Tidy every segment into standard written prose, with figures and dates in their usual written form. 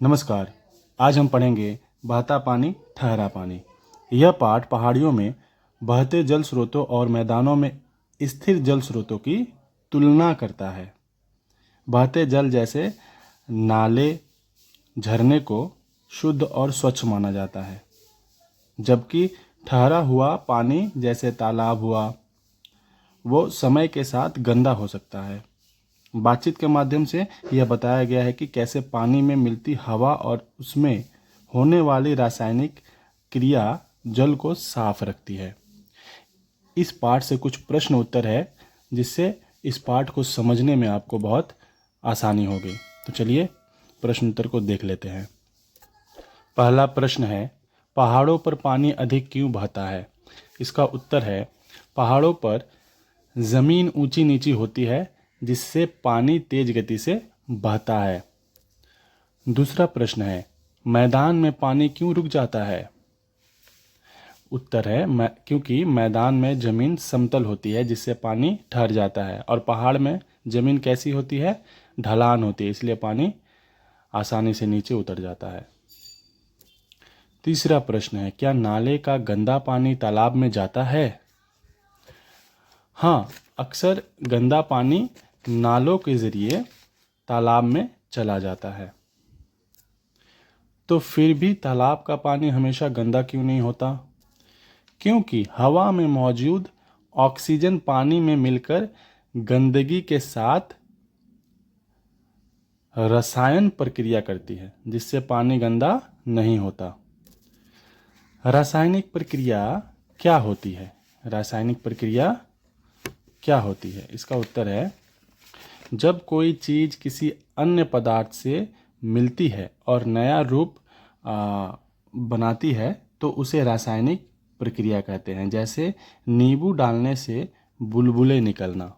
नमस्कार। आज हम पढ़ेंगे बहता पानी ठहरा पानी। यह पाठ पहाड़ियों में बहते जल स्रोतों और मैदानों में स्थिर जल स्रोतों की तुलना करता है। बहते जल जैसे नाले, झरने को शुद्ध और स्वच्छ माना जाता है, जबकि ठहरा हुआ पानी जैसे तालाब हुआ वो समय के साथ गंदा हो सकता है। बातचीत के माध्यम से यह बताया गया है कि कैसे पानी में मिलती हवा और उसमें होने वाली रासायनिक क्रिया जल को साफ रखती है। इस पाठ से कुछ प्रश्न उत्तर है जिससे इस पाठ को समझने में आपको बहुत आसानी होगी। तो चलिए प्रश्न उत्तर को देख लेते हैं। पहला प्रश्न है, पहाड़ों पर पानी अधिक क्यों बहता है? इसका उत्तर है, पहाड़ों पर ज़मीन ऊंची नीची होती है जिससे पानी तेज गति से बहता है। दूसरा प्रश्न है, मैदान में पानी क्यों रुक जाता है? उत्तर है, क्योंकि मैदान में ज़मीन समतल होती है जिससे पानी ठहर जाता है, और पहाड़ में ज़मीन कैसी होती है? ढलान होती है, इसलिए पानी आसानी से नीचे उतर जाता है। तीसरा प्रश्न है, क्या नाले का गंदा पानी तालाब में जाता है? हाँ, अक्सर गंदा पानी नालों के ज़रिए तालाब में चला जाता है। तो फिर भी तालाब का पानी हमेशा गंदा क्यों नहीं होता? क्योंकि हवा में मौजूद ऑक्सीजन पानी में मिलकर गंदगी के साथ रसायन प्रक्रिया करती है जिससे पानी गंदा नहीं होता। रासायनिक प्रक्रिया क्या होती है? रासायनिक प्रक्रिया क्या होती है? इसका उत्तर है, जब कोई चीज़ किसी अन्य पदार्थ से मिलती है और नया रूप बनाती है तो उसे रासायनिक प्रक्रिया कहते हैं। जैसे नींबू डालने से बुलबुले निकलना।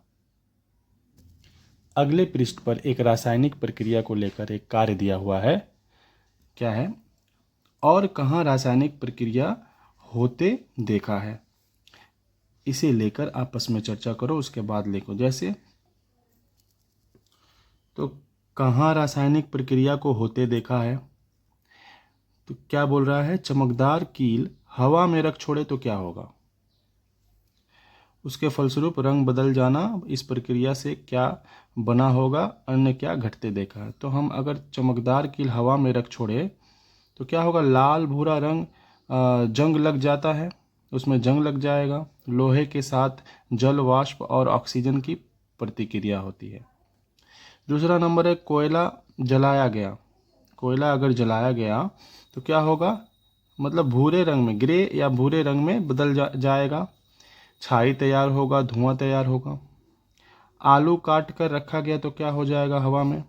अगले पृष्ठ पर एक रासायनिक प्रक्रिया को लेकर एक कार्य दिया हुआ है। क्या है? और कहाँ रासायनिक प्रक्रिया होते देखा है? इसे लेकर आपस में चर्चा करो, उसके बाद लिखो। जैसे तो कहाँ रासायनिक प्रक्रिया को होते देखा है? तो क्या बोल रहा है, चमकदार कील हवा में रख छोड़े तो क्या होगा? उसके फलस्वरूप रंग बदल जाना। इस प्रक्रिया से क्या बना होगा? अन्य क्या घटते देखा है? तो हम अगर चमकदार कील हवा में रख छोड़े तो क्या होगा? लाल भूरा रंग जंग लग जाता है, उसमें जंग लग जाएगा। लोहे के साथ जल वाष्प और ऑक्सीजन की प्रतिक्रिया होती है। दूसरा नंबर है, कोयला जलाया गया। कोयला अगर जलाया गया तो क्या होगा? मतलब भूरे रंग में, ग्रे या भूरे रंग में बदल जाएगा। छाई तैयार होगा, धुआं तैयार होगा। आलू काट कर रखा गया तो क्या हो जाएगा? हवा में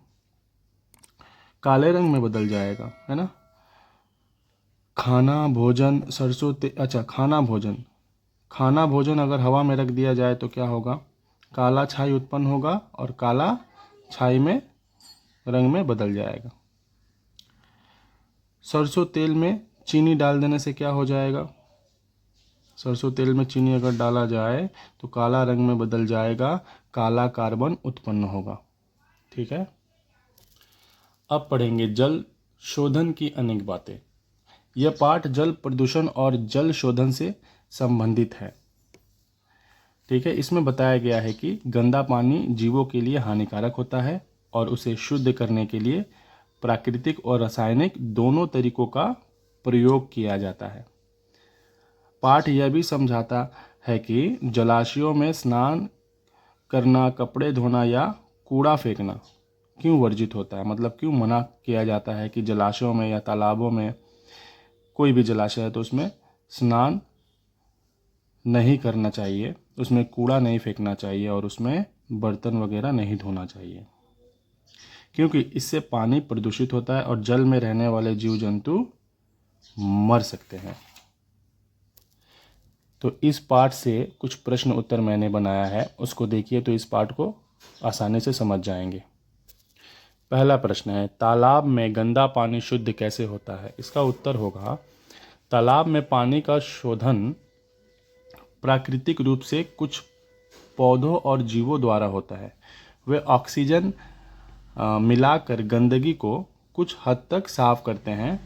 काले रंग में बदल जाएगा, है ना। खाना भोजन खाना भोजन अगर हवा में रख दिया जाए तो क्या होगा? काला छाई उत्पन्न होगा और काला छाई में रंग में बदल जाएगा। सरसों तेल में चीनी डाल देने से क्या हो जाएगा? सरसों तेल में चीनी अगर डाला जाए तो काला रंग में बदल जाएगा, काला कार्बन उत्पन्न होगा। ठीक है। अब पढ़ेंगे जल शोधन की अनेक बातें। यह पाठ जल प्रदूषण और जल शोधन से संबंधित है। ठीक है। इसमें बताया गया है कि गंदा पानी जीवों के लिए हानिकारक होता है और उसे शुद्ध करने के लिए प्राकृतिक और रासायनिक दोनों तरीकों का प्रयोग किया जाता है। पाठ यह भी समझाता है कि जलाशयों में स्नान करना, कपड़े धोना या कूड़ा फेंकना क्यों वर्जित होता है, मतलब क्यों मना किया जाता है कि जलाशयों में या तालाबों में, कोई भी जलाशय है तो उसमें स्नान नहीं करना चाहिए, उसमें कूड़ा नहीं फेंकना चाहिए और उसमें बर्तन वगैरह नहीं धोना चाहिए, क्योंकि इससे पानी प्रदूषित होता है और जल में रहने वाले जीव जंतु मर सकते हैं। तो इस पाठ से कुछ प्रश्न उत्तर मैंने बनाया है, उसको देखिए तो इस पाठ को आसानी से समझ जाएंगे। पहला प्रश्न है, तालाब में गंदा पानी शुद्ध कैसे होता है? इसका उत्तर होगा, तालाब में पानी का शोधन प्राकृतिक रूप से कुछ पौधों और जीवों द्वारा होता है। वे ऑक्सीजन मिलाकर गंदगी को कुछ हद तक साफ करते हैं,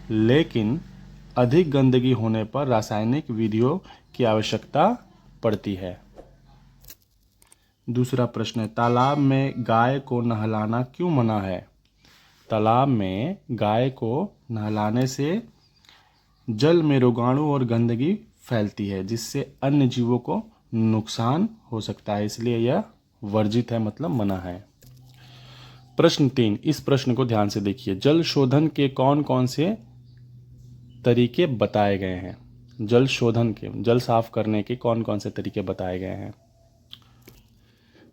लेकिन अधिक गंदगी होने पर रासायनिक विधियों की आवश्यकता पड़ती है। दूसरा प्रश्न है, तालाब में गाय को नहलाना क्यों मना है? तालाब में गाय को नहलाने से जल में रोगाणु और गंदगी फैलती है, जिससे अन्य जीवों को नुकसान हो सकता है, इसलिए यह वर्जित है, मतलब मना है। प्रश्न 3, इस प्रश्न को ध्यान से देखिए। जल शोधन के कौन कौन से तरीके बताए गए हैं? जल शोधन के, जल साफ करने के कौन कौन से तरीके बताए गए हैं?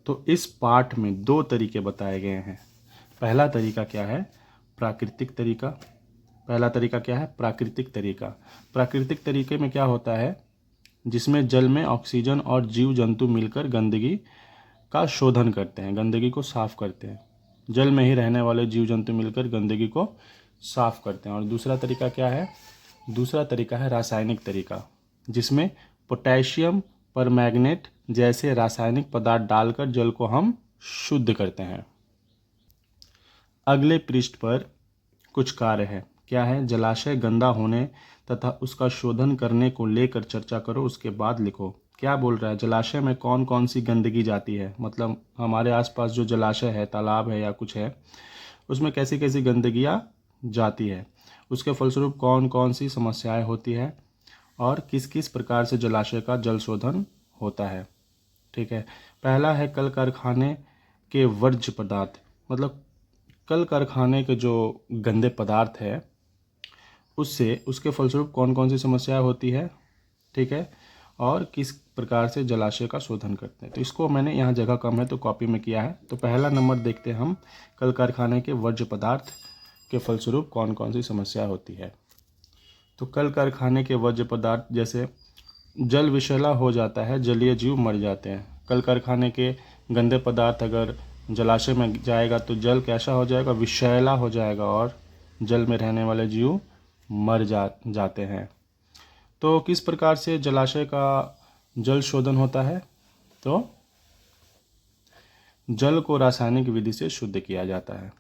तो इस पाठ में 2 तरीके बताए गए हैं। पहला तरीका क्या है? प्राकृतिक तरीका। पहला तरीका क्या है? प्राकृतिक तरीका। प्राकृतिक तरीके में क्या होता है? जिसमें जल में ऑक्सीजन और जीव जंतु मिलकर गंदगी का शोधन करते हैं, गंदगी को साफ करते हैं। जल में ही रहने वाले जीव जंतु मिलकर गंदगी को साफ करते हैं। और दूसरा तरीका क्या है? दूसरा तरीका है रासायनिक तरीका, जिसमें पोटेशियम परमैंगनेट जैसे रासायनिक पदार्थ डालकर जल को हम शुद्ध करते हैं। अगले पृष्ठ पर कुछ कार्य है। क्या है? जलाशय गंदा होने तथा उसका शोधन करने को लेकर चर्चा करो, उसके बाद लिखो। क्या बोल रहा है? जलाशय में कौन कौन सी गंदगी जाती है, मतलब हमारे आसपास जो जलाशय है, तालाब है या कुछ है, उसमें कैसी कैसी गंदगियाँ जाती है, उसके फलस्वरूप कौन कौन सी समस्याएं होती है और किस किस प्रकार से जलाशय का जल शोधन होता है। ठीक है। पहला है कल कारखाने के वर्ज्य पदार्थ, मतलब कल कारखाने के जो गंदे पदार्थ है उससे उसके फलस्वरूप कौन कौन सी समस्याएं होती है, ठीक है, और किस प्रकार से जलाशय का शोधन करते हैं। तो इसको मैंने यहाँ जगह कम है तो कॉपी में किया है। तो पहला नंबर देखते हैं हम, कल कारखाने के वर्ज्य पदार्थ के फलस्वरूप कौन कौन सी समस्या होती है। तो कल कारखाने के वर्ज्य पदार्थ, जैसे जल विषैला हो जाता है, जलीय जीव मर जाते हैं। कल कारखाने के गंदे पदार्थ अगर जलाशय में जाएगा तो जल कैसा हो जाएगा? विषैला हो जाएगा और जल में रहने वाले जीव मर जाते हैं। तो किस प्रकार से जलाशय का जल शोधन होता है? तो जल को रासायनिक विधि से शुद्ध किया जाता है।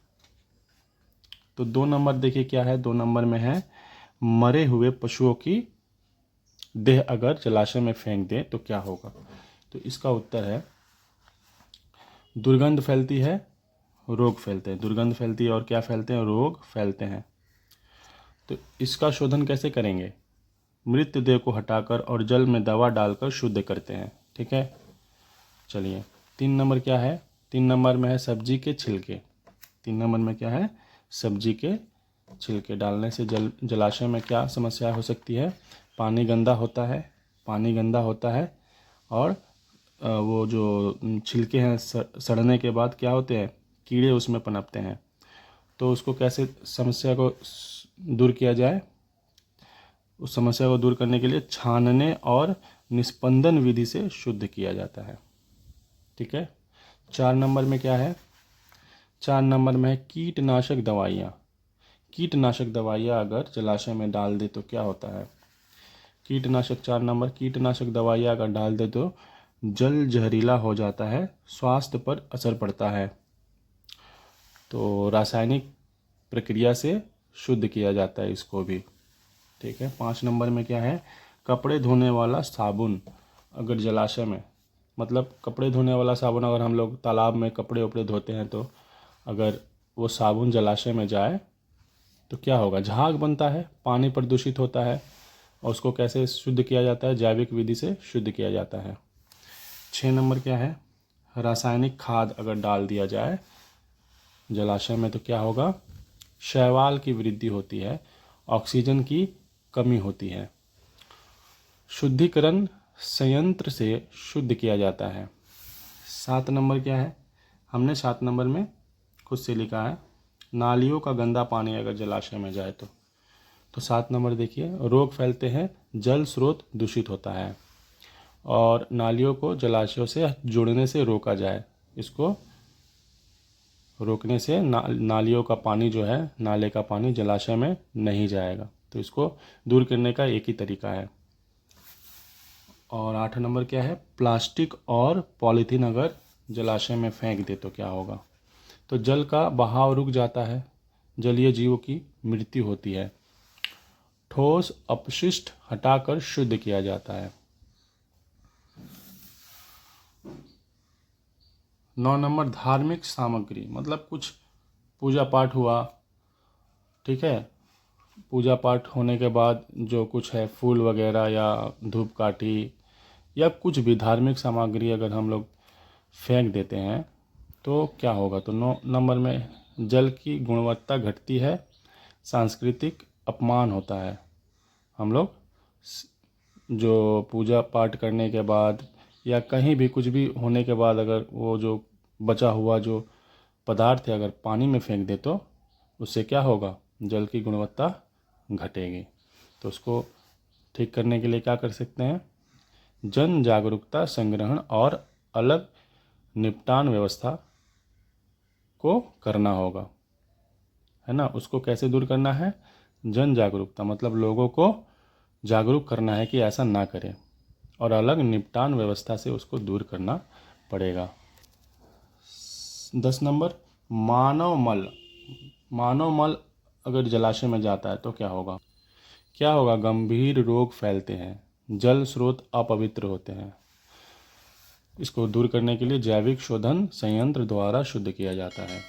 तो 2 नंबर देखिए क्या है? 2 नंबर में है, मरे हुए पशुओं की देह अगर जलाशय में फेंक दें तो क्या होगा? तो इसका उत्तर है, दुर्गंध फैलती है, रोग फैलते हैं। दुर्गंध फैलती है और क्या फैलते हैं? रोग फैलते हैं। तो इसका शोधन कैसे करेंगे? मृतदेह को हटाकर और जल में दवा डालकर शुद्ध करते हैं। ठीक है, चलिए 3 नंबर क्या है? 3 नंबर में है सब्जी के छिलके। 3 नंबर में क्या है? सब्जी के छिलके डालने से जलाशय में क्या समस्या हो सकती है? पानी गंदा होता है, पानी गंदा होता है और वो जो छिलके हैं सड़ने के बाद क्या होते हैं? कीड़े उसमें पनपते हैं। तो उसको कैसे समस्या को दूर किया जाए? उस समस्या को दूर करने के लिए छानने और निस्पंदन विधि से शुद्ध किया जाता है। ठीक है। 4 नंबर में क्या है? 4 नंबर में है कीटनाशक दवाइयाँ। कीटनाशक दवाइयाँ अगर जलाशय में डाल दे तो क्या होता है? कीटनाशक 4 नंबर, कीटनाशक दवाइयाँ अगर डाल दे तो जल जहरीला हो जाता है, स्वास्थ्य पर असर पड़ता है। तो रासायनिक प्रक्रिया से शुद्ध किया जाता है इसको भी। ठीक है। 5 नंबर में क्या है? कपड़े धोने वाला साबुन अगर जलाशय में, मतलब कपड़े धोने वाला साबुन अगर हम लोग तालाब में कपड़े उपड़े धोते हैं तो अगर वो साबुन जलाशय में जाए तो क्या होगा? झाग बनता है, पानी प्रदूषित होता है। और उसको कैसे शुद्ध किया जाता है? जैविक विधि से शुद्ध किया जाता है। 6 नंबर क्या है? रासायनिक खाद अगर डाल दिया जाए जलाशय में तो क्या होगा? शैवाल की वृद्धि होती है, ऑक्सीजन की कमी होती है। शुद्धिकरण संयंत्र से शुद्ध किया जाता है। 7 नंबर क्या है? हमने 7 नंबर में खुद से लिखा है, नालियों का गंदा पानी अगर जलाशय में जाए तो 7 नंबर देखिए, रोग फैलते हैं, जल स्रोत दूषित होता है और नालियों को जलाशयों से जुड़ने से रोका जाए। इसको रोकने से नालियों का पानी जो है, नाले का पानी जलाशय में नहीं जाएगा। तो इसको दूर करने का एक ही तरीका है। और 8 नंबर क्या है? प्लास्टिक और पॉलीथीन अगर जलाशय में फेंक दे तो क्या होगा? तो जल का बहाव रुक जाता है, जलीय जीवों की मृत्यु होती है। ठोस अपशिष्ट हटाकर शुद्ध किया जाता है। 9 नंबर धार्मिक सामग्री, मतलब कुछ पूजा पाठ हुआ, ठीक है, पूजा पाठ होने के बाद जो कुछ है फूल वगैरह या धूप काठी या कुछ भी धार्मिक सामग्री अगर हम लोग फेंक देते हैं तो क्या होगा, तो 9 नंबर में जल की गुणवत्ता घटती है, सांस्कृतिक अपमान होता है। हम लोग जो पूजा पाठ करने के बाद या कहीं भी कुछ भी होने के बाद अगर वो जो बचा हुआ जो पदार्थ है अगर पानी में फेंक दे तो उससे क्या होगा, जल की गुणवत्ता घटेगी। तो उसको ठीक करने के लिए क्या कर सकते हैं, जन जागरूकता संग्रहण और अलग निपटान व्यवस्था को करना होगा, है ना। उसको कैसे दूर करना है, जन जागरूकता, मतलब लोगों को जागरूक करना है कि ऐसा ना करें और अलग निपटान व्यवस्था से उसको दूर करना पड़ेगा। 10 नंबर मानव मल। मानव मल अगर जलाशय में जाता है तो क्या होगा, गंभीर रोग फैलते हैं, जल स्रोत अपवित्र होते हैं। इसको दूर करने के लिए जैविक शोधन संयंत्र द्वारा शुद्ध किया जाता है।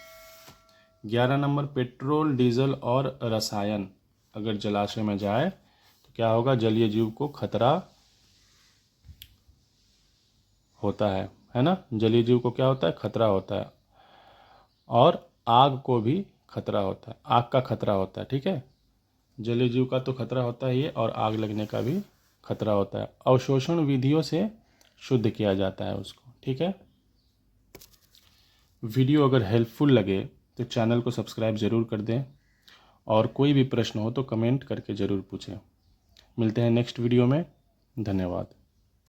11 नंबर पेट्रोल डीजल और रसायन अगर जलाशय में जाए तो क्या होगा, जलीय जीव को खतरा होता है ना। जलीय जीव को क्या होता है, खतरा होता है, और आग को भी खतरा होता है, आग का खतरा होता है, ठीक है। जलीय जीव का तो खतरा होता ही है और आग लगने का भी खतरा होता है। अवशोषण विधियों से शुद्ध किया जाता है उसको, ठीक है। वीडियो अगर हेल्पफुल लगे तो चैनल को सब्सक्राइब ज़रूर कर दें और कोई भी प्रश्न हो तो कमेंट करके ज़रूर पूछें। मिलते हैं नेक्स्ट वीडियो में। धन्यवाद।